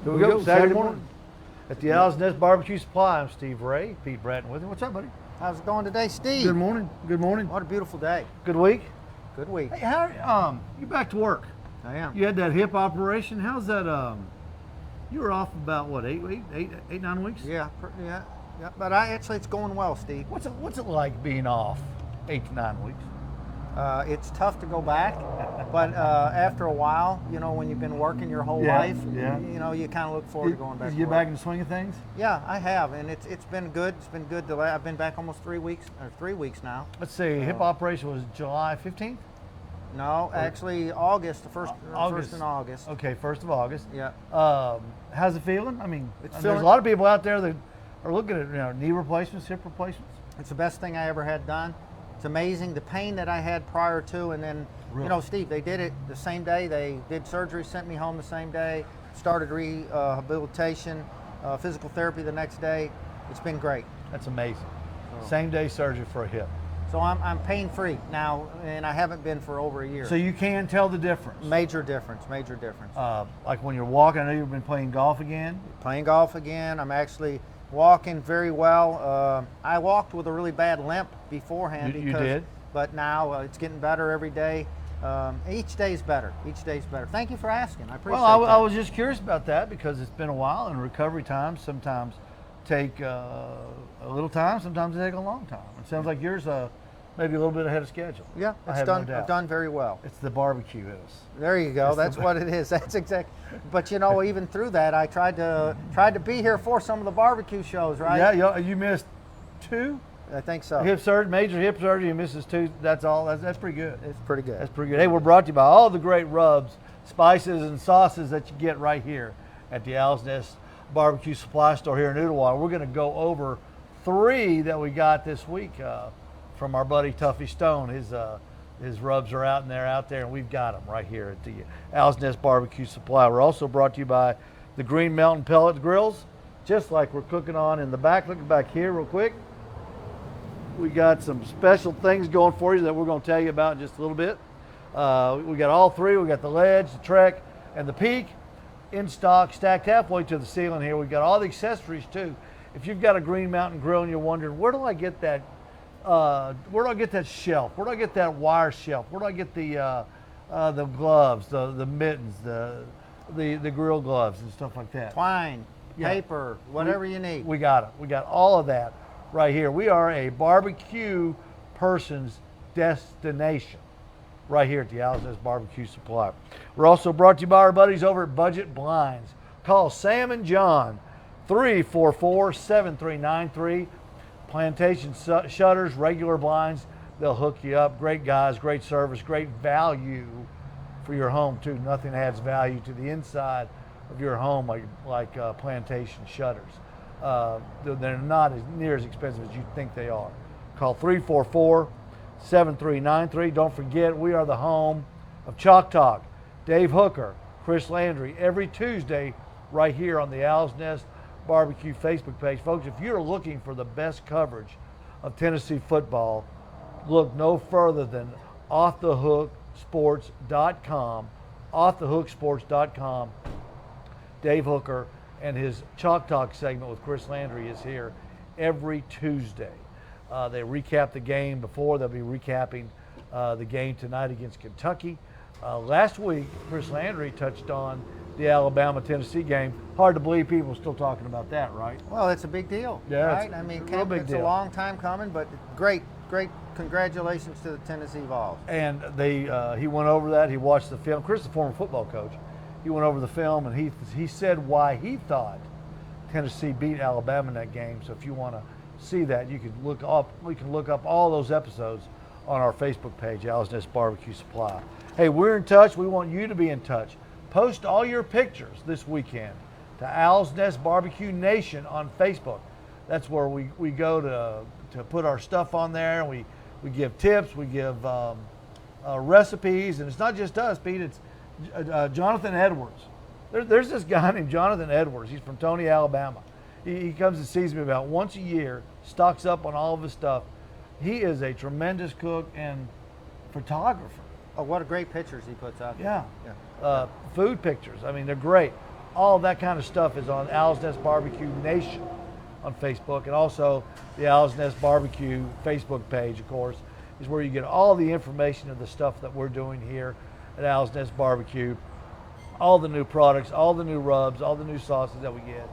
Here we go, Saturday morning at the Owl's Nest Barbecue Supply. I'm Steve Ray, Pete Bratton with him. What's up, buddy? How's it going today, Steve? Good morning. Good morning. What a beautiful day. Good week. Good week. Hey, how you back to work? I am. You had that hip operation. How's that? You were off about what, 9 weeks? Yeah. But it's going well, Steve. What's it like being off 8 to 9 weeks? It's tough to go back, but after a while, you know, when you've been working your whole life, you know, you kind of look forward to going back. Did you get back in the swing of things? Yeah, I have, and it's been good. It's been good. I've been back almost 3 weeks, or 3 weeks now. Let's see. Hip operation was July 15th. No, actually August. First in August. Okay, 1st of August. Yeah. How's it feeling? I mean, There's a lot of people out there that are looking at knee replacements, hip replacements. It's the best thing I ever had done. It's amazing the pain that I had prior to, and then you know, Steve, they did it the same day. They did surgery, sent me home the same day, started rehabilitation, physical therapy the next day. It's been great. That's amazing. Same day surgery for a hip. So I'm pain free now, and I haven't been for over a year. So you can tell the difference. Major difference. Like when you're walking, I know you've been playing golf again. Playing golf again. I'm actually walking very well. I walked with a really bad limp beforehand. You did? But now it's getting better every day. Each day's better. Thank you for asking. I appreciate that. I was just curious about that because it's been a while, and recovery times sometimes take a little time, sometimes they take a long time. It sounds like yours maybe a little bit ahead of schedule. Yeah, I've done very well. It's the barbecue. There you go. That's what it is. That's exactly. But you know, even through that, I tried to be here for some of the barbecue shows, right? Yeah, you missed 2. I think so. Major hip surgery, you misses 2. That's all. That's pretty good. It's pretty good. That's pretty good. Hey, we're brought to you by all the great rubs, spices, and sauces that you get right here at the Owl's Nest Barbecue Supply Store here in Ooltewah. We're going to go over 3 that we got this week from our buddy Tuffy Stone. His rubs are out there, and we've got them right here at the Owl's Nest Barbecue Supply. We're also brought to you by the Green Mountain Pellet Grills, just like we're cooking on in the back. Look back here real quick. We got some special things going for you that we're going to tell you about in just a little bit. We got all 3. We got the Ledge, the Trek, and the Peak in stock, stacked halfway to the ceiling here. We've got all the accessories too. If you've got a Green Mountain grill and you're wondering, where do I get that shelf? Where do I get that wire shelf? Where do I get the gloves, the mittens, the grill gloves and stuff like that? Twine, paper, whatever you need. We got it. We got all of that right here. We are a barbecue person's destination right here at the Owl's Nest Barbecue Supply. We're also brought to you by our buddies over at Budget Blinds. Call Sam and John, 344-7393. Plantation shutters, regular blinds, they'll hook you up. Great guys, great service, great value for your home too. Nothing adds value to the inside of your home like Plantation shutters. They're not near as expensive as you think they are. Call 344-7393. Don't forget, we are the home of Chalk Talk. Dave Hooker, Chris Landry, every Tuesday right here on the Owl's Nest Barbecue Facebook page. Folks, if you're looking for the best coverage of Tennessee football, look no further than offthehooksports.com. Offthehooksports.com. Dave Hooker and his Chalk Talk segment with Chris Landry is here every Tuesday. They recap the game before. They'll be recapping the game tonight against Kentucky. Last week, Chris Landry touched on the Alabama-Tennessee game. Hard to believe people are still talking about that, right? Well, it's a big deal, right? I mean, it's a long time coming, but great congratulations to the Tennessee Vols. And he went over that. He watched the film. Chris is a former football coach. He went over the film, and he said why he thought Tennessee beat Alabama in that game. So if you want to see that, you can look up all those episodes on our Facebook page, Owl's Nest Barbecue Supply. Hey, we're in touch. We want you to be in touch. Post all your pictures this weekend to Owl's Nest Barbecue Nation on Facebook. That's where we go to put our stuff on there. We give tips, we give recipes, and it's not just us, Pete. It's Jonathan Edwards. There's this guy named Jonathan Edwards. He's from Tony, Alabama. He comes and sees me about once a year, stocks up on all of his stuff. He is a tremendous cook and photographer. Oh, what a great pictures he puts out there. Yeah. Food pictures. I mean, they're great. All of that kind of stuff is on Owl's Nest Barbecue Nation on Facebook, and also the Owl's Nest Barbecue Facebook page, of course, is where you get all the information of the stuff that we're doing here at Owl's Nest Barbecue. All the new products, all the new rubs, all the new sauces that we get.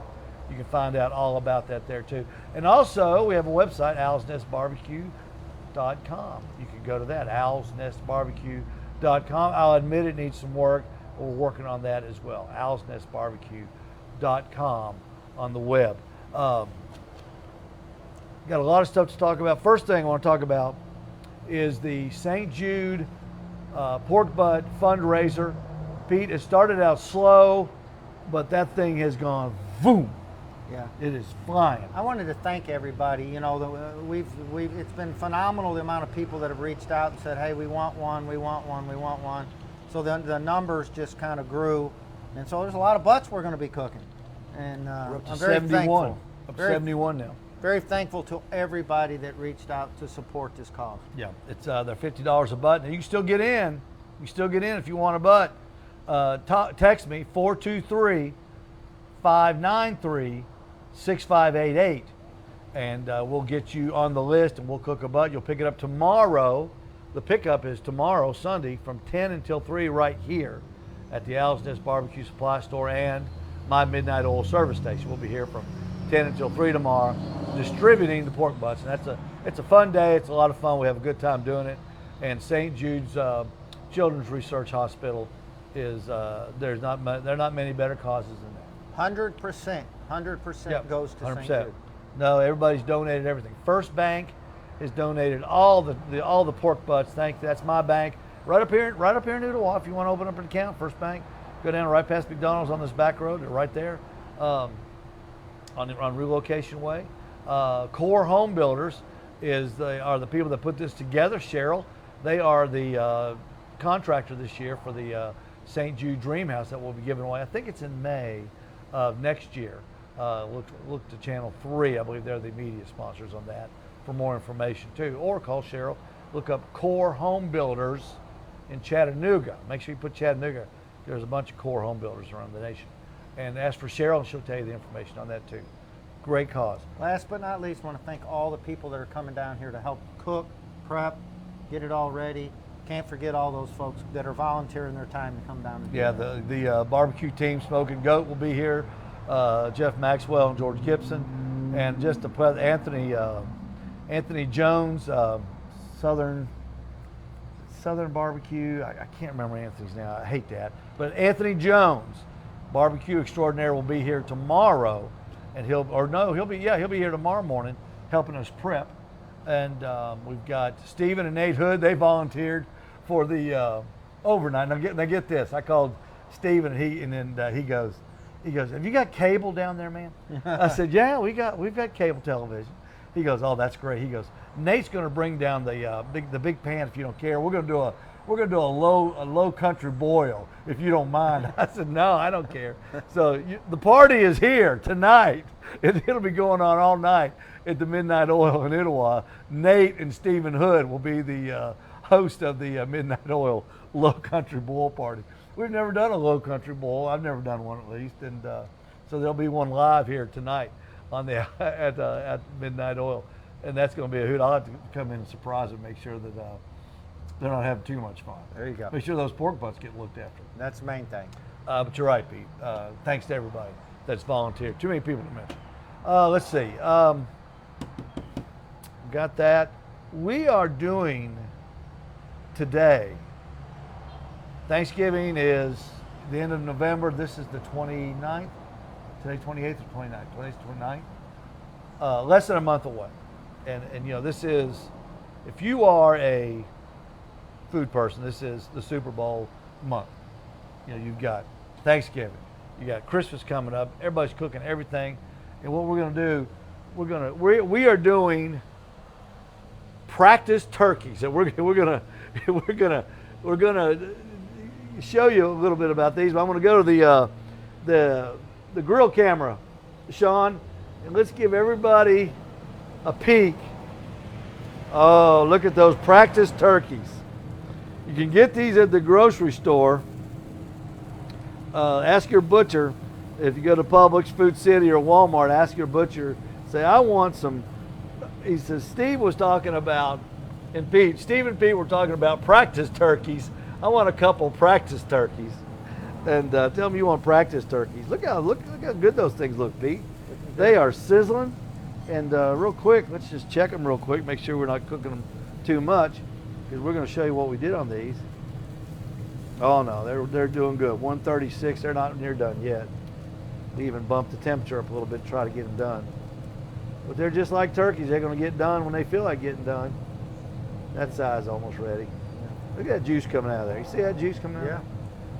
You can find out all about that there too. And also, we have a website, owlsnestbarbecue.com. You can go to that, owlsnestbarbecue.com. I'll admit it needs some work. We're working on that as well. owlsnestbarbecue.com on the web. Got a lot of stuff to talk about. First thing I want to talk about is the St. Jude pork butt fundraiser. Pete, it started out slow, but that thing has gone boom. Yeah. It is flying. I wanted to thank everybody. You know, it's been phenomenal the amount of people that have reached out and said, hey, we want one, we want one, we want one. So the numbers just kind of grew. And so there's a lot of butts we're going to be cooking. And We're up to I'm very 71. thankful. Up to 71 now. Very thankful to everybody that reached out to support this cause. Yeah, it's they're $50 a butt. Now you can still get in. You still get in if you want a butt. Text me 423-593-6588, and we'll get you on the list, and we'll cook a butt. You'll pick it up tomorrow. The pickup is tomorrow, Sunday, from 10 until 3 right here at the Owl's Nest Barbecue Supply Store and my Midnight Oil Service Station. We'll be here from 10 until 3 tomorrow, distributing the pork butts. And it's a fun day. It's a lot of fun. We have a good time doing it. And St. Jude's Children's Research Hospital is there are not many better causes than that. 100%. 100% goes to 100%. St. Jude. No, everybody's donated everything. First Bank has donated all the pork butts. That's my bank. Right up here in Ooltewah. If you want to open up an account, First Bank, go down right past McDonald's on this back road. They're right there, on Relocation Way. Core Home Builders are the people that put this together. Cheryl, they are the contractor this year for the St. Jude Dream House that will be given away. I think it's in May of next year. Look to Channel 3. I believe they're the media sponsors on that for more information too. Or call Cheryl. Look up Core Home Builders in Chattanooga. Make sure you put Chattanooga. There's a bunch of Core Home Builders around the nation. And ask for Cheryl, and she'll tell you the information on that too. Great cause. Last but not least, I want to thank all the people that are coming down here to help cook, prep, get it all ready. Can't forget all those folks that are volunteering their time to come down and do that. The barbecue team, Smoking Goat, will be here. Jeff Maxwell and George Gibson, and just to put Anthony Jones, Southern Barbecue. I can't remember Anthony's now. I hate that. But Anthony Jones, barbecue extraordinaire, will be here tomorrow, and he'll be here tomorrow morning, helping us prep. And we've got Stephen and Nate Hood. They volunteered for the overnight. Now get this. I called Stephen, and he goes, have you got cable down there, man? I said, yeah, we've got cable television. He goes, oh, that's great. He goes, Nate's going to bring down the big pan if you don't care. We're going to do a low country boil if you don't mind. I said, no, I don't care. So the party is here tonight. It'll be going on all night at the Midnight Oil in Ooltewah. Nate and Stephen Hood will be the host of the Midnight Oil Low Country Boil party. We've never done a low country boil. I've never done one at least, and so there'll be one live here tonight on the at Midnight Oil, and that's going to be a hoot. I'll have to come in and surprise them, make sure that they're not having too much fun. There you go. Make sure those pork butts get looked after. That's the main thing. But you're right, Pete. Thanks to everybody that's volunteered. Too many people to mention. Let's see. Got that. We are doing today. Thanksgiving is the end of November. This is the 29th. Today, 28th or 29th? Today's 29th. Less than a month away. And this is if you are a food person, this is the Super Bowl month. You know, you've got Thanksgiving, you got Christmas coming up. Everybody's cooking everything, and what we're going to do, we are doing practice turkeys, and we're gonna show you a little bit about these. But I'm going to go to the grill camera, Sean, and let's give everybody a peek. Oh, look at those practice turkeys. You can get these at the grocery store. Ask your butcher. If you go to Publix, Food City, or Walmart, ask your butcher, say, I want some. He says, Steve was talking about, and Pete, Steve and Pete were talking about practice turkeys. I want a couple practice turkeys. And tell them you want practice turkeys. Look how good those things look, Pete. They are sizzling. And real quick, let's just check them real quick, make sure we're not cooking them too much, because we're going to show you what we did on these. Oh no, they're doing good. 136, they're not near done yet. We even bumped the temperature up a little bit to try to get them done. But they're just like turkeys. They're going to get done when they feel like getting done. That side's almost ready. Look at that juice coming out of there. You see that juice coming out?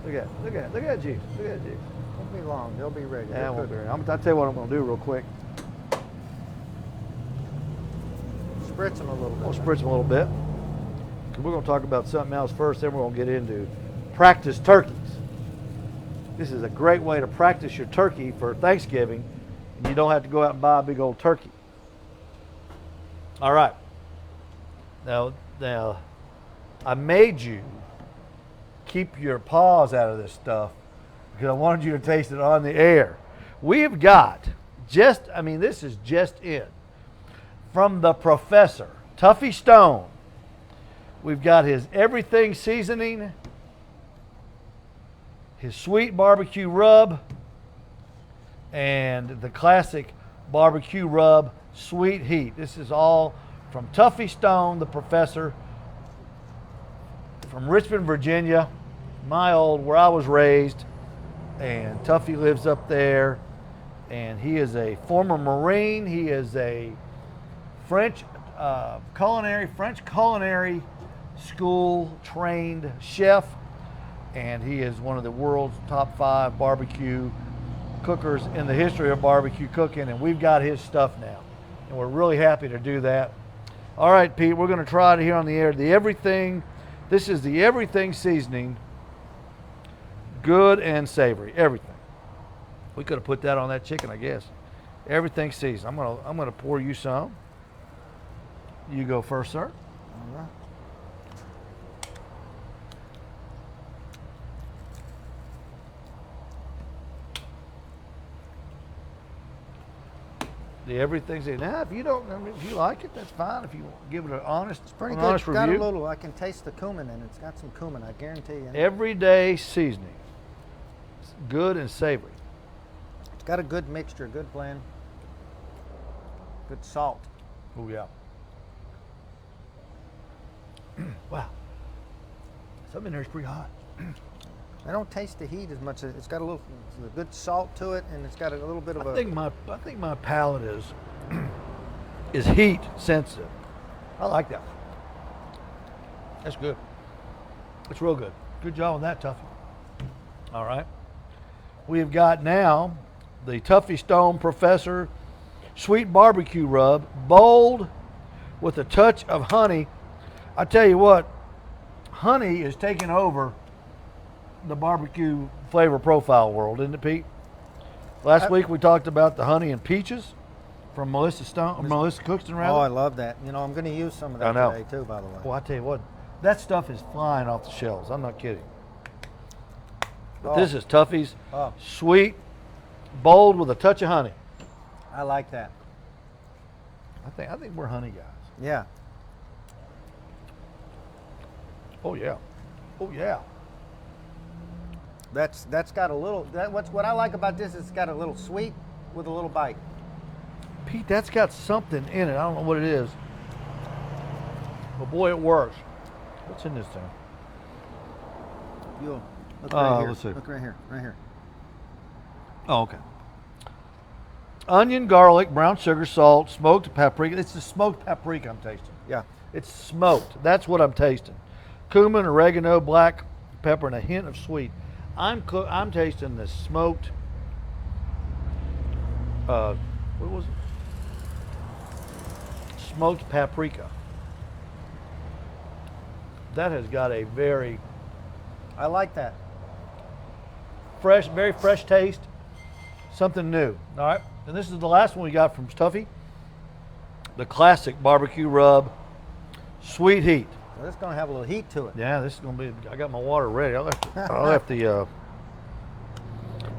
Yeah. Look at that juice. Look at that juice. Won't be long. They'll be ready. Yeah, it won't be ready. I'll tell you what I'm going to do real quick. Spritz them a little bit. We'll spritz them a little bit. We're going to talk about something else first, then we're going to get into practice turkeys. This is a great way to practice your turkey for Thanksgiving, and you don't have to go out and buy a big old turkey. All right. Now, I made you keep your paws out of this stuff because I wanted you to taste it on the air. We've got this is just in. From the Professor, Tuffy Stone. We've got his everything seasoning, his sweet barbecue rub, and the classic barbecue rub sweet heat. This is all from Tuffy Stone, the Professor, from Richmond, Virginia, where I was raised. And Tuffy lives up there, and he is a former Marine. He is a French culinary school trained chef, and he is one of the world's top 5 barbecue cookers in the history of barbecue cooking, and we've got his stuff now, and we're really happy to do that. All right, Pete, we're going to try it here on the air. This is the everything seasoning, good and savory, everything. We could have put that on that chicken, I guess. Everything seasoned. I'm gonna pour you some. You go first, sir. All right. The everything seasoning. Now, if you like it, that's fine. If you give it an honest, Pretty good. honest It's got a review. little. I can taste the cumin in it. It's got some cumin. I guarantee you. Everyday seasoning, it's good and savory. It's got a good mixture, good blend, good salt. Oh yeah. Wow. Something in there is pretty hot. I don't taste the heat as much. It's got a good salt to it, and it's got a little bit of I think my palate is heat sensitive. I like that. That's good. It's real good. Good job on that, Tuffy. All right. We've got now the Tuffy Stone Professor Sweet Barbecue Rub, bold with a touch of honey. I tell you what, honey is taking over the barbecue flavor profile world, isn't it, Pete? Last week we talked about the honey and peaches from Melissa Cookston, rather. Oh, I love that. You know, I'm going to use some of that today too, by the way. Well, I tell you what, that stuff is flying off the shelves. I'm not kidding. But this is Tuffy's sweet, bold with a touch of honey. I like that. I think we're honey guys. Yeah. Oh yeah. Oh yeah. That's got a little. What I like about this is it's got a little sweet with a little bite. Pete, that's got something in it. I don't know what it is. But boy, it works. What's in this thing? You'll look right here. Let's see. Look right here. Right here. Oh, okay. onion, garlic, brown sugar, salt, smoked paprika. It's the smoked paprika I'm tasting. Yeah. It's smoked. That's what I'm tasting. Cumin, oregano, black pepper, and a hint of sweet. I'm tasting the smoked. What was it? Smoked paprika. That has got a very I like that. fresh, very fresh taste. Something new. All right. And this is the last one we got from Stuffy. The classic barbecue rub, sweet heat. So this is going to have a little heat to it. Yeah, this is gonna be. I got my water ready. I left the. You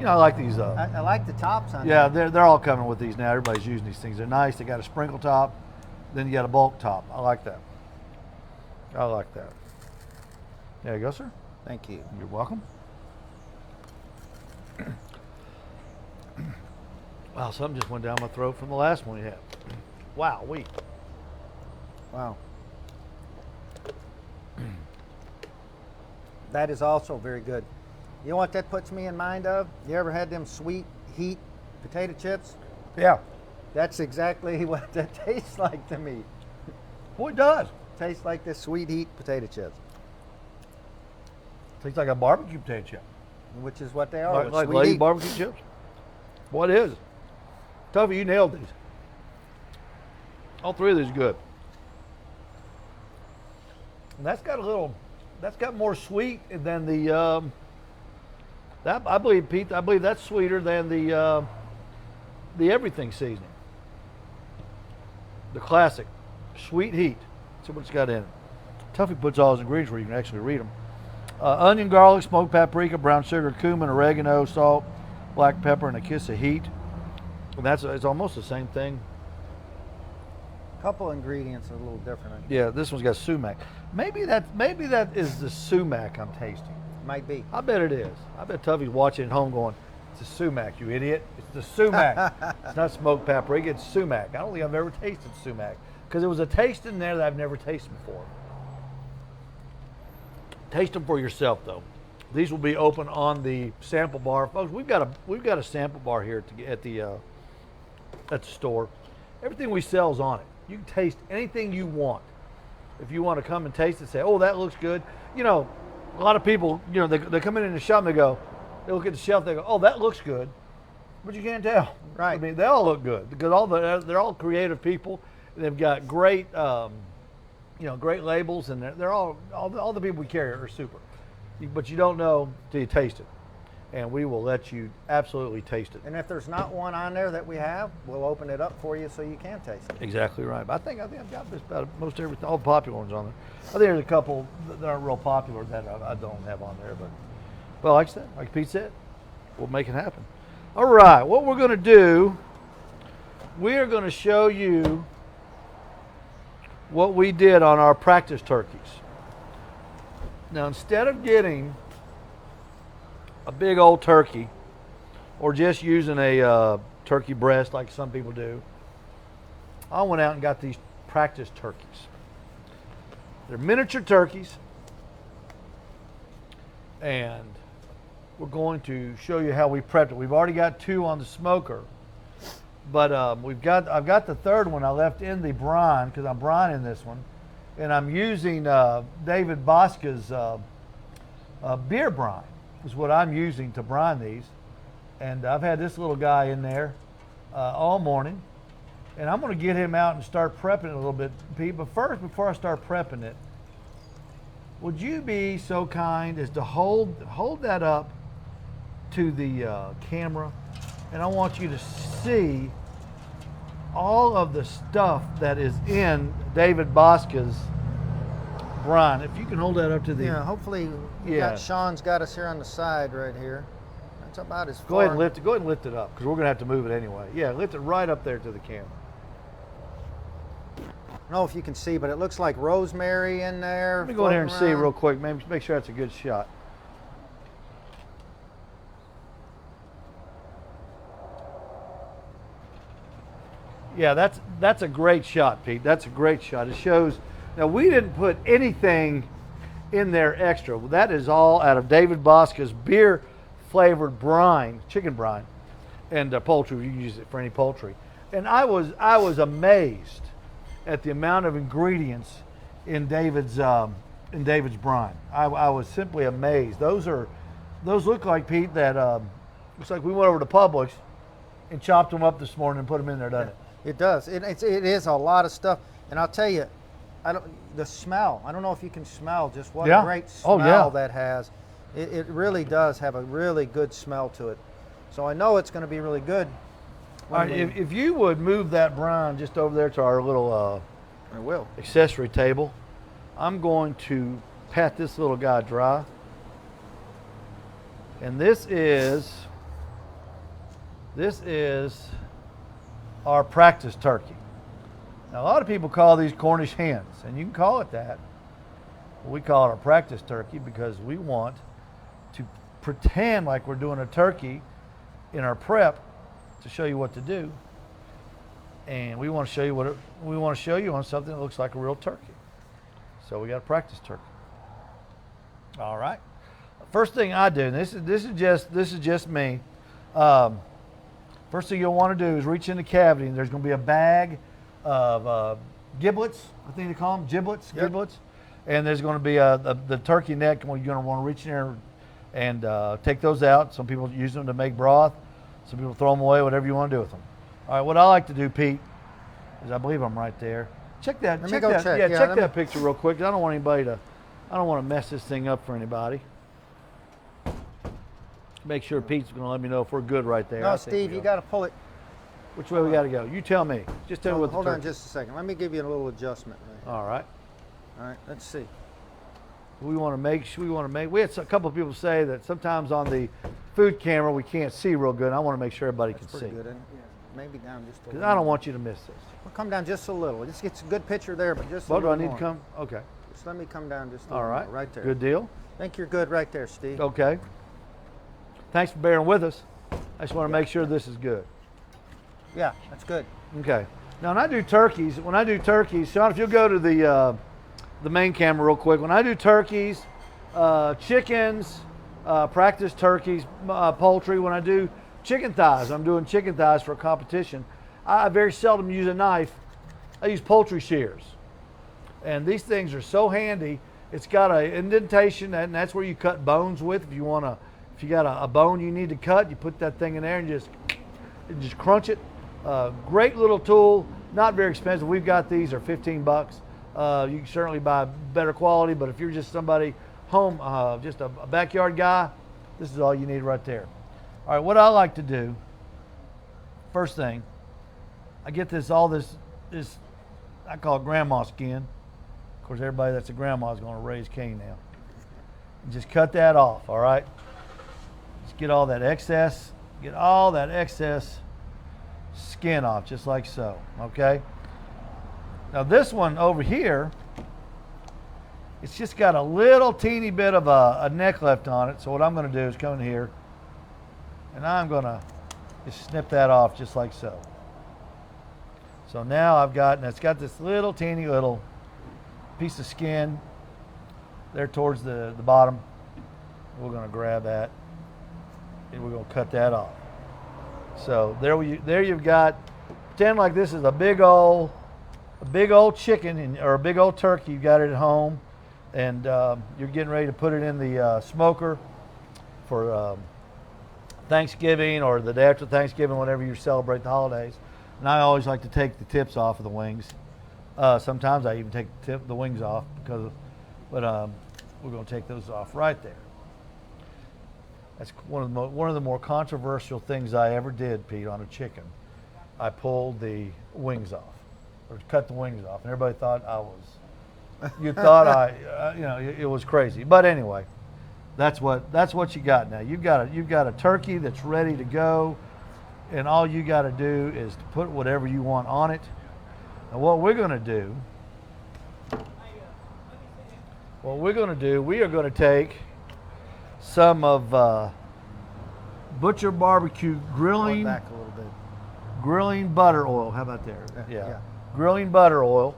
know, I like these. I like the tops on Yeah, there. they're all coming with these now. Everybody's using these things. They're nice. They got a sprinkle top, then you got a bulk top. I like that. I like that. There you go, sir. Thank you. You're welcome. Wow, something just went down my throat from the last one we had. Wow, Wow. That is also very good. You know what that puts me in mind of? You ever had them sweet heat potato chips? Yeah. That's exactly what that tastes like to me. Boy, it does. Tastes like this sweet heat potato chips, Tastes like a barbecue potato chip. which is what they are. Like, with like sweet Lay's heat. barbecue chips. What is? Tuffy, you nailed these. All three of these are good. And that's got more sweet than the, that I believe, Pete, I believe that's sweeter than the everything seasoning. The classic, sweet heat. See what it's got in it. Tuffy puts all his ingredients where you can actually read them. Onion, garlic, smoked paprika, brown sugar, cumin, oregano, salt, black pepper, and a kiss of heat. And it's almost the same thing. Couple ingredients are a little different. Yeah, this one's got sumac. Maybe that is the sumac I'm tasting. Might be. I bet it is. I bet Tuffy's watching at home going, "It's the sumac, you idiot! It's the sumac. It's not smoked paprika. It's sumac." I don't think I've ever tasted sumac because there was a taste in there that I've never tasted before. Taste them for yourself, though. These will be open on the sample bar, folks. We've got a sample bar here at the store. Everything we sell is on it. You can taste anything you want. If you want to come and taste it, say, "Oh, that looks good." You know, a lot of people, you know, they come in the shop and they look at the shelf, they go, "Oh, that looks good," but you can't tell. Right. I mean, they all look good because they're all creative people. They've got great, great labels, and they're all the people we carry are super. But you don't know till you taste it, and we will let you absolutely taste it. And if there's not one on there that we have, we'll open it up for you so you can taste it. Exactly right. But I think I've got just about most everything, all the popular ones on there. I think there's a couple that aren't real popular that I don't have on there, but like I said, like Pete said, we'll make it happen. All right, what we're going to do, we are going to show you what we did on our practice turkeys. Now, instead of getting a big old turkey or just using a turkey breast like some people do, I went out and got these practice turkeys. They're miniature turkeys, and we're going to show you how we prepped it. We've already got two on the smoker, but I've got the third one I left in the brine because I'm brining this one, and I'm using David Bosca's beer brine is what I'm using to brine these, and I've had this little guy in there all morning, and I'm going to get him out and start prepping it a little bit, Pete. But first, before I start prepping it, would you be so kind as to hold that up to the camera, and I want you to see all of the stuff that is in David Bosca's brine. If you can hold that up to the Hopefully, Sean's got us here on the side right here. That's about as far. Go ahead and lift it up because we're gonna have to move it anyway. Yeah, lift it right up there to the camera. I don't know if you can see, but it looks like rosemary in there. Let me go in here and see floating real around. quick. Maybe make sure that's a good shot. Yeah, that's a great shot, Pete. That's a great shot. It shows. Now we didn't put anything in there extra. That is all out of David Bosca's beer flavored brine, chicken brine. and poultry. You can use it for any poultry. And I was amazed at the amount of ingredients in David's brine. I was simply amazed. Those look like, Pete, that looks like we went over to Publix and chopped them up this morning and put them in there, doesn't it? It does. It is a lot of stuff. And I'll tell you, the smell. I don't know if you can smell just what a great smell that has. It really does have a really good smell to it. So I know it's going to be really good. All right, if you would move that brine just over there to our little I will. accessory table, I'm going to pat this little guy dry. And this is our practice turkey. Now, a lot of people call these Cornish hens, and you can call it that. We call it our practice turkey because we want to pretend like we're doing a turkey in our prep to show you what to do. And we want to show you on something that looks like a real turkey. So we got a practice turkey. All right. First thing I do, and this is just me. First thing you'll want to do is reach in the cavity, and there's going to be a bag of giblets. I think they call them giblets. Yep. Giblets. And there's going to be the turkey neck, and you're going to want to reach in there and take those out. Some people use them to make broth. Some people throw them away. Whatever you want to do with them. All right. What I like to do, Pete, is I believe I'm right there. Check that. Let me go check. Yeah, check that picture real quick. I don't want to mess this thing up for anybody. Make sure Pete's going to let me know if we're good right there. No, Steve, you got to pull it. Which way we got to go? You tell me. Just tell me what the Hold on turkey. just a second. Let me give you a little adjustment. Right. All right. All right. Let's see. We want to make. We had a couple of people say that sometimes on the food camera we can't see real good. I want to make sure everybody That's can pretty see. good, isn't it? Yeah. Maybe down just a Because little. I don't want you to miss this. We'll come down just a little. Just gets a good picture there, but just a What do little I need more. to come? Okay. Just let me come down just a All little right. more. Right there. Good deal. I think you're good right there, Steve. Okay. Thanks for bearing with us. I just want to make sure this is good. Yeah, that's good. Okay. Now, when I do turkeys, Sean, if you'll go to the main camera real quick. When I do turkeys, chickens, practice turkeys, poultry. When I do chicken thighs, I'm doing chicken thighs for a competition. I very seldom use a knife. I use poultry shears, and these things are so handy. It's got an indentation, and that's where you cut bones with. If you got a bone you need to cut, you put that thing in there and just crunch it. Great little tool, not very expensive. We've got these, are 15 bucks. You can certainly buy better quality, but if you're just somebody home, just a backyard guy, this is all you need right there. All right, what I like to do, first thing, I get this, I call it grandma skin. Of course, everybody that's a grandma is going to raise Cain now. And just cut that off, all right? Just get all that excess skin off, just like so, okay? Now this one over here, it's just got a little teeny bit of a neck left on it. So what I'm going to do is come in here, and I'm going to just snip that off just like so. So now it's got this little teeny little piece of skin there towards the bottom. We're going to grab that, and we're going to cut that off. So there you've got, pretend like this is a big old chicken or a big old turkey. You got it at home, and you're getting ready to put it in the smoker for Thanksgiving or the day after Thanksgiving, whenever you celebrate the holidays. And I always like to take the tips off of the wings. Sometimes I even take the wings off but we're going to take those off right there. That's one of the more controversial things I ever did, Pete, on a chicken. I pulled the wings off, or cut the wings off, and everybody thought you thought it was crazy. But anyway, that's what you got now. You've got a turkey that's ready to go, and all you got to do is to put whatever you want on it. And what we're going to do, we are going to take some of Butcher Barbecue grilling Back a little bit. grilling butter oil. How about there? Yeah. Grilling butter oil,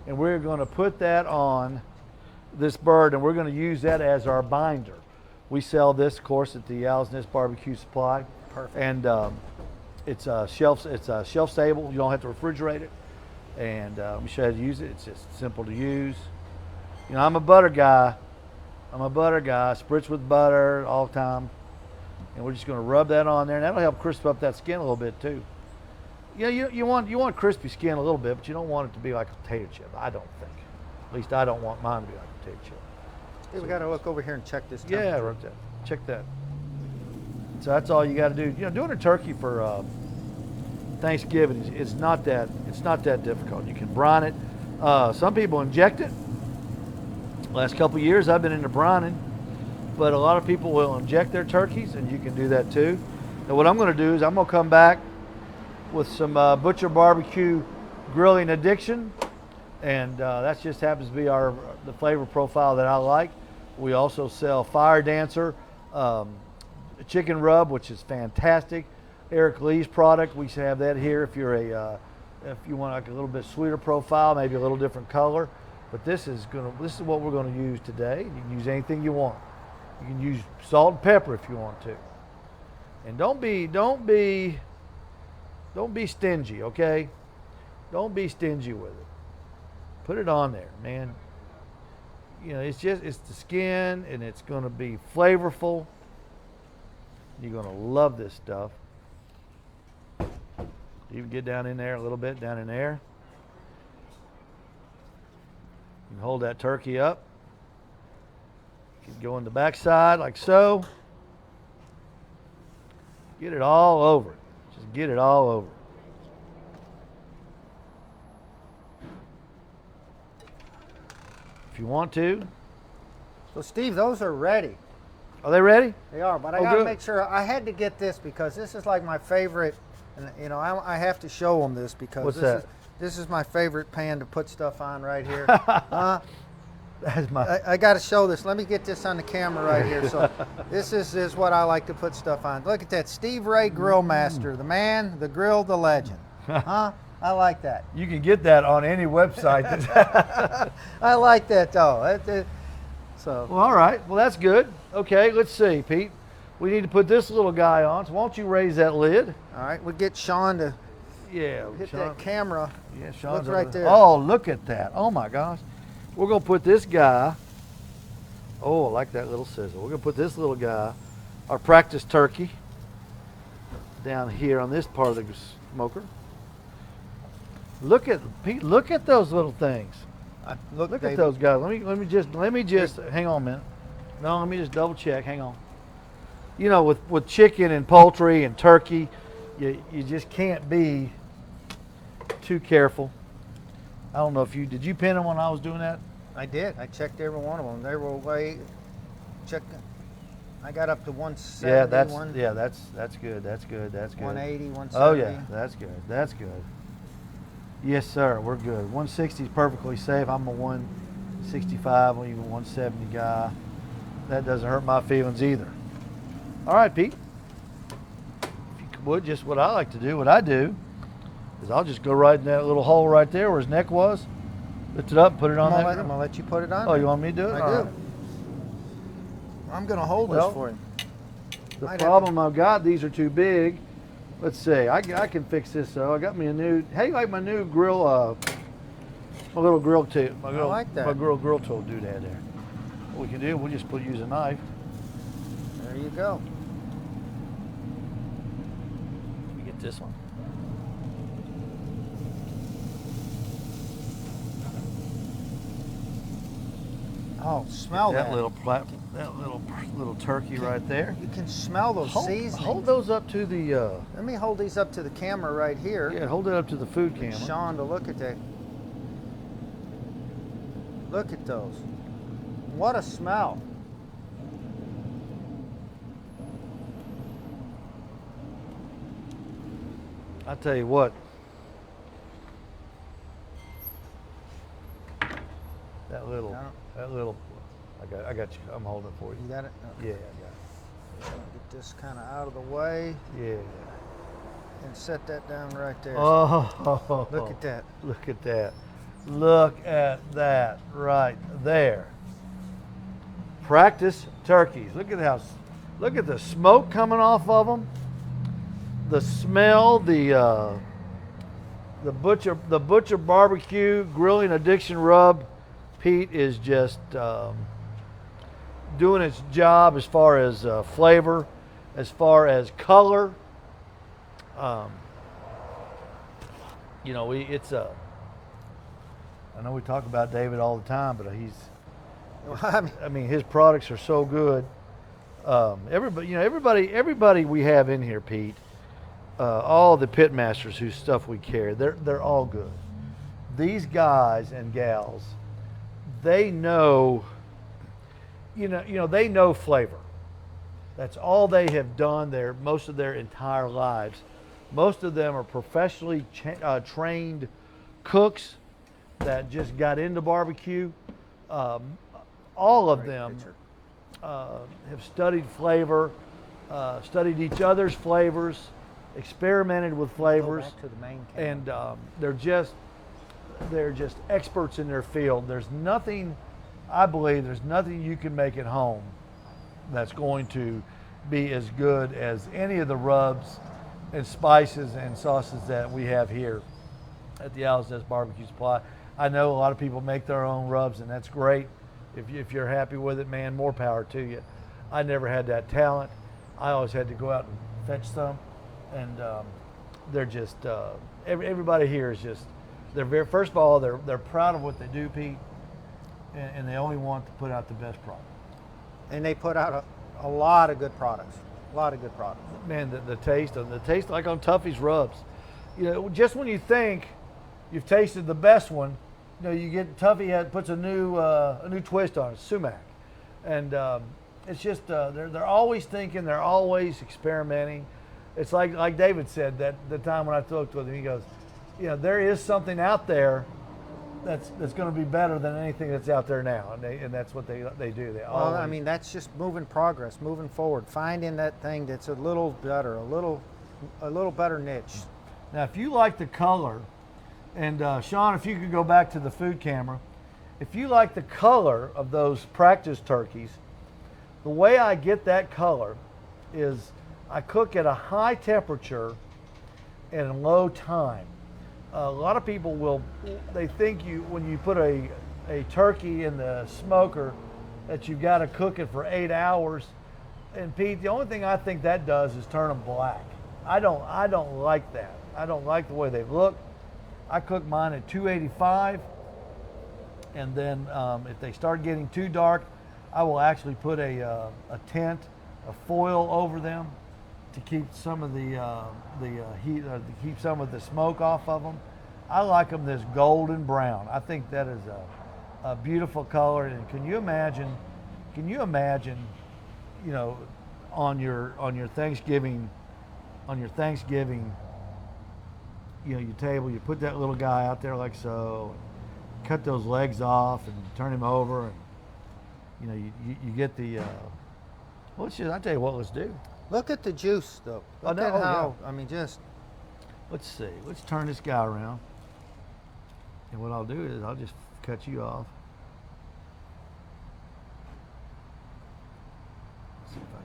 and we're going to put that on this bird, and we're going to use that as our binder. We sell this, of course, at the Owl's Nest Barbecue Supply. Perfect. And it's shelf stable. You don't have to refrigerate it. And let me show you how to use it. It's just simple to use. You know, I'm a butter guy. Spritz with butter all the time. And we're just going to rub that on there, and that'll help crisp up that skin a little bit too. Yeah, you want crispy skin a little bit, but you don't want it to be like a potato chip. I don't think. At least I don't want mine to be like a potato chip. Hey, we got to look over here and check this. Yeah, right there. Check that. So that's all you got to do. You know, doing a turkey for Thanksgiving it's not that difficult. You can brine it. Some people inject it. Last couple of years, I've been into brining, but a lot of people will inject their turkeys, and you can do that too. And what I'm going to do is I'm going to come back with some Butcher Barbecue Grilling Addiction, and that just happens to be the flavor profile that I like. We also sell Fire Dancer chicken rub, which is fantastic. Eric Lee's product, we have that here if you're if you want like a little bit sweeter profile, maybe a little different color. But this is what we're going to use today. You can use anything you want. You can use salt and pepper if you want to. And don't be stingy, okay? Don't be stingy with it. Put it on there, man. You know, it's the skin, and it's going to be flavorful. You're going to love this stuff. You can get down in there a little bit, down in there. You can hold that turkey up. You can go on the back side like so. Get it all over it. Just get it all over it. If you want to. So Steve, those are ready. Are they ready? They are, but I Oh, got to good. make sure. I had to get this because this is like my favorite, and you know I have to show them this because What's that? This is my favorite pan to put stuff on right here. That's my. I got to show this. Let me get this on the camera right here. So this is what I like to put stuff on. Look at that, Steve Ray Grill Master, the man, the grill, the legend. Huh? I like that. You can get that on any website. I like that though. So Well, all right. Well, that's good. Okay, let's see, Pete. We need to put this little guy on. So why don't you raise that lid? all right, we'll get Sean to Yeah. hit Sean. that camera. Yeah, Sean's Look right over there. Oh, look at that. Oh my gosh. We're gonna put this guy. Oh, I like that little sizzle. We're gonna put this little guy, our practice turkey, down here on this part of the smoker. Look at Pete. Look at those little things. Look Dave, at those guys. Let me just hang on a minute. No, let me just double check. Hang on. You know, with chicken and poultry and turkey, you just can't be too careful. I don't know if did you pin them when I was doing that? I did. I checked every one of them. They were check. I got up to 170. Yeah, that's good. That's good. That's good. 180, 170. Oh yeah, that's good. That's good. Yes, sir. We're good. 160 is perfectly safe. I'm a 165 or even 170 guy. That doesn't hurt my feelings either. All right, Pete. If you would, just what I like to do, what I do, is I'll just go right in that little hole right there where his neck was, lift it up, put it on I'm that. gonna let you put it on. Oh, you want me to do it? I All do. right. I'm gonna hold Well, this for you. The Might have problem I've got, these are too big. Let's see, I can fix this though. I got me a new, how you like my new grill, my little grill tool, my little, like that. my grill tool doodad there. What we can do, we'll just use a knife. There you go. Let me get this one. Oh, smell that. That little turkey right there. You can smell those seasonings. Hold those up to the, Let me hold these up to the camera right here. yeah, hold it up to the food camera. Sean to look at that. Look at those. What a smell. I tell you what. That little, I got you. I'm holding it for you. You got it? Okay. Yeah, I Get this kind of out of the way got it. and set that down right there. Yeah. Oh, Look at that. Look at that. Look at that right there. Practice turkeys. Look at the smoke coming off of them. the smell, the butcher barbecue grilling addiction rub, Pete, is just doing its job as far as flavor, as far as color. You know, it's a. I know we talk about David all the time, but he's. I mean, his products are so good. Everybody we have in here, Pete, all the pit masters whose stuff we carry, they're all good. These guys and gals, they know. They know flavor. That's all they have done most of their entire lives. Most of them are professionally trained cooks that just got into barbecue. All of them have studied flavor, studied each other's flavors, experimented with flavors, Go back to the main camera. and they're just experts in their field. I believe there's nothing you can make at home that's going to be as good as any of the rubs and spices and sauces that we have here at the Owl's Nest Barbecue Supply. I know a lot of people make their own rubs, and that's great. If you're happy with it, man, more power to you. I never had that talent. I always had to go out and fetch some, and they're just everybody here is just first of all they're proud of what they do, Pete, and they only want to put out the best product. And they put out a lot of good products. A lot of good products. Man, the taste like on Tuffy's rubs. Just when you think you've tasted the best one, you get Tuffy puts a new twist on it, sumac, and it's just they're always thinking, they're always experimenting. It's like David said that the time when I talked with him, he goes, there is something out there that's going to be better than anything that's out there now, and that's what they do. Well, I mean, that's just moving forward, finding that thing that's a little better, a little better niche. Now, if you like the color, and Sean, if you could go back to the food camera, if you like the color of those practice turkeys, the way I get that color is I cook at a high temperature and a low time. A lot of people they think when you put a turkey in the smoker that you've got to cook it for 8 hours. And Pete, the only thing I think that does is turn them black. I don't like that. I don't like the way they look. I cook mine at 285, and then if they start getting too dark, I will actually put a tent, a foil over them to keep some of the heat, to keep some of the smoke off of them. I like them this golden brown. I think that is a beautiful color. And can you imagine, on your Thanksgiving, your table, you put that little guy out there like so, and cut those legs off and turn him over, and you get the. I'll tell you what, let's do. Look at the juice, though. Look at how. Yeah. I mean, just. Let's see. Let's turn this guy around, and what I'll do is I'll just cut you off. Let's see if I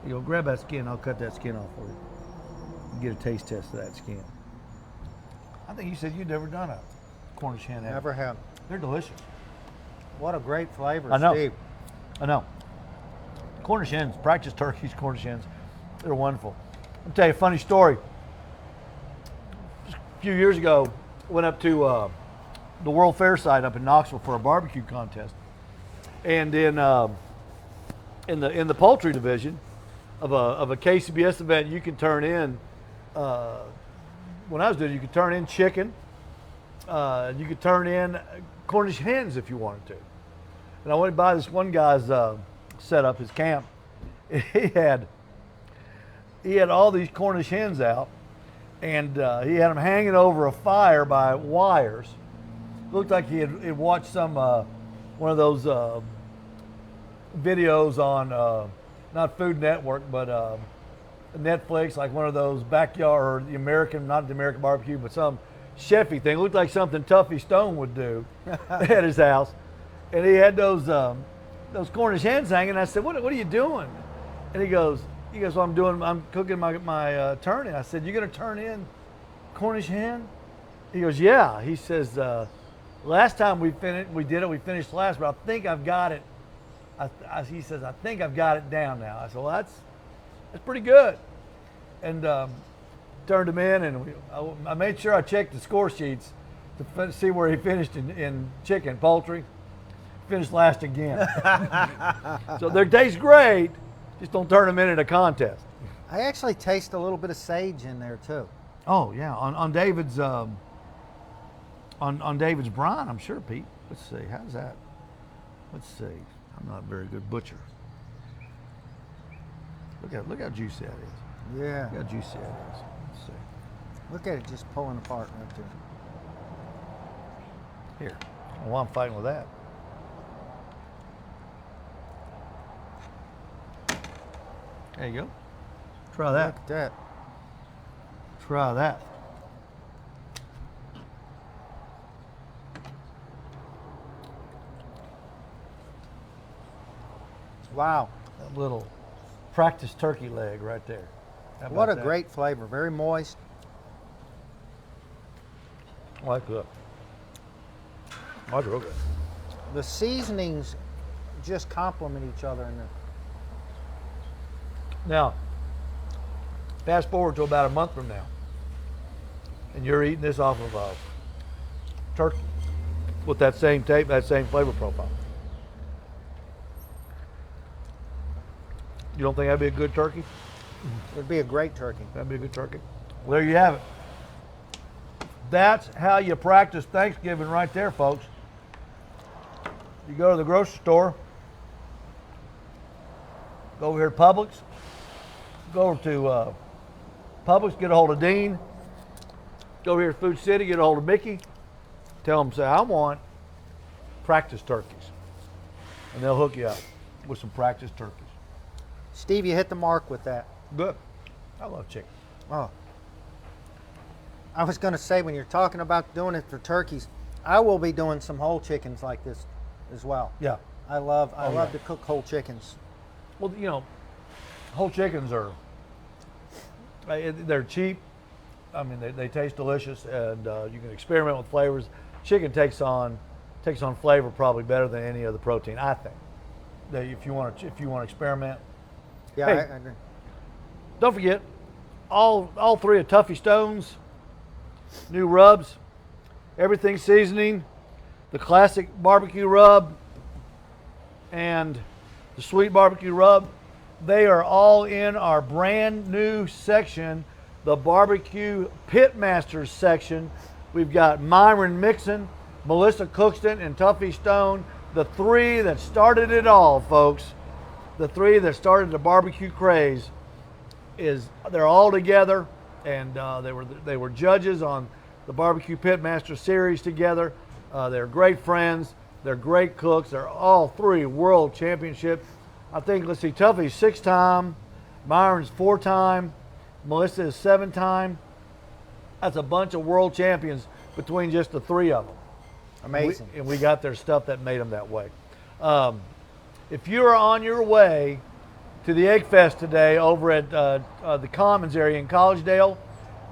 can. You go grab that skin. I'll cut that skin off for you. Get a taste test of that skin. I think you said you'd never done a Cornish hen. Never have. They're delicious. What a great flavor, I know. Steve. I know. Cornish hens, practice turkeys, Cornish hens, they're wonderful. I'll tell you a funny story. Just a few years ago, went up to the World Fair site up in Knoxville for a barbecue contest, and in the poultry division of a KCBS event, you can turn in. When I was doing it, you could turn in chicken. You could turn in Cornish hens if you wanted to. And I went by this one guy's setup, his camp. He had all these Cornish hens out, and he had them hanging over a fire by wires. Looked like he had watched some one of those videos on not Food Network, but Netflix, like one of those backyard, or the American, not the American barbecue, but some chefy thing. It looked like something Tuffy Stone would do at his house. And he had those Cornish hens hanging. I said, what are you doing? And he goes, He goes, well, I'm cooking my turning. I said, you're going to turn in Cornish hen? He goes, yeah. He says, last time we finished last, but I think I've got it. He says, I think I've got it down now. I said, well, that's pretty good. And turned him in, and I made sure I checked the score sheets to see where he finished in chicken, poultry. Finished last again. So they taste great, just don't turn them in at a contest. I actually taste a little bit of sage in there too. Oh yeah, on David's on David's brine, I'm sure, Pete. Let's see, how's that? Let's see. I'm not a very good butcher. Look how juicy that is. Yeah. Look how juicy that is. Let's see. Look at it just pulling apart right there. Here. Well, I'm fighting with that. There you go. Try that. Look at that. Try that. Wow. That little practice turkey leg right there. How What a about that? great flavor. Very moist. I like that. That's real good. The seasonings just complement each other in there. Now, fast forward to about a month from now, and you're eating this off of a turkey with that same tape, that same flavor profile. You don't think that'd be a good turkey? It'd be a great turkey. That'd be a good turkey. Well, there you have it. That's how you practice Thanksgiving right there, folks. You go to the grocery store, go over here to Publix, go over to Publix, get a hold of Dean, go over here to Food City, get a hold of Mickey, tell them, say, I want practice turkeys. And they'll hook you up with some practice turkeys. Steve, you hit the mark with that. Good. I love chicken. Oh. I was going to say, when you're talking about doing it for turkeys, I will be doing some whole chickens like this as well. Yeah. I love yeah. to cook whole chickens. Well, you know, whole chickens are, they're cheap. I mean, they taste delicious, and you can experiment with flavors. Chicken takes on flavor probably better than any other protein, I think. If you want to experiment. Yeah, Hey. I agree. Don't forget, all three of Tuffy Stone's new rubs, everything seasoning, the classic barbecue rub, and the sweet barbecue rub, they are all in our brand new section, the barbecue pitmasters section. We've got Myron Mixon, Melissa Cookston, and Tuffy Stone, the three that started it all, folks. The three that started the barbecue craze. They're all together, and they were judges on the Barbecue Pitmaster series together. They're great friends. They're great cooks. They're all three world championship. I think, let's see, Tuffy's 6-time, Myron's 4-time, Melissa is 7-time. That's a bunch of world champions between just the three of them. Amazing. And we got their stuff that made them that way. If you're on your way to the Egg Fest today over at the Commons area in Collegedale,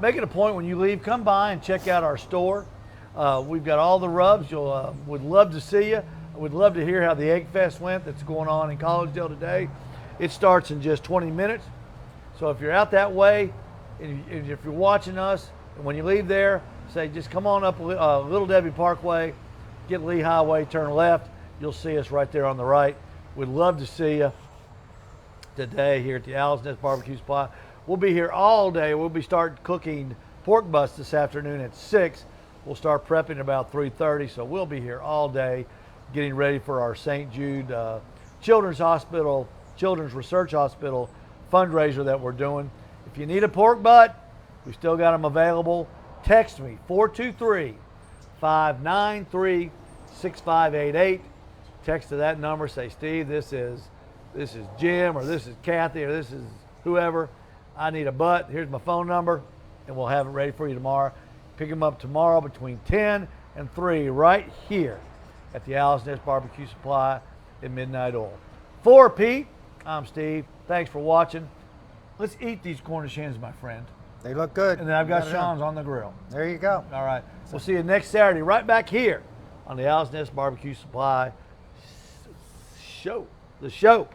make it a point when you leave, come by and check out our store. We've got all the rubs. We'd love to see you. We'd love to hear how the Egg Fest went that's going on in Collegedale today. It starts in just 20 minutes. So if you're out that way, and if you're watching us, and when you leave there, say just come on up Little Debbie Parkway, get Lee Highway, turn left. You'll see us right there on the right. We'd love to see you today here at the Owl's Nest Barbecue Supply. We'll be here all day. We'll be starting cooking pork butts this afternoon at 6. We'll start prepping about 3:30, so we'll be here all day getting ready for our St. Jude Children's Research Hospital fundraiser that we're doing. If you need a pork butt, we still got them available. Text me, 423-593-6588. Text to that number, say, Steve, this is Jim, or this is Kathy, or this is whoever. I need a butt. Here's my phone number, and we'll have it ready for you tomorrow. Pick them up tomorrow between 10 and 3 right here at the Owl's Nest Barbecue Supply in Midnight Oil. For Pete, I'm Steve. Thanks for watching. let's eat these Cornish hens, my friend. They look good. And then I've got You gotta Sean's on the grill. know. There you go. All right. We'll see you next Saturday right back here on the Owl's Nest Barbecue Supply show. The show.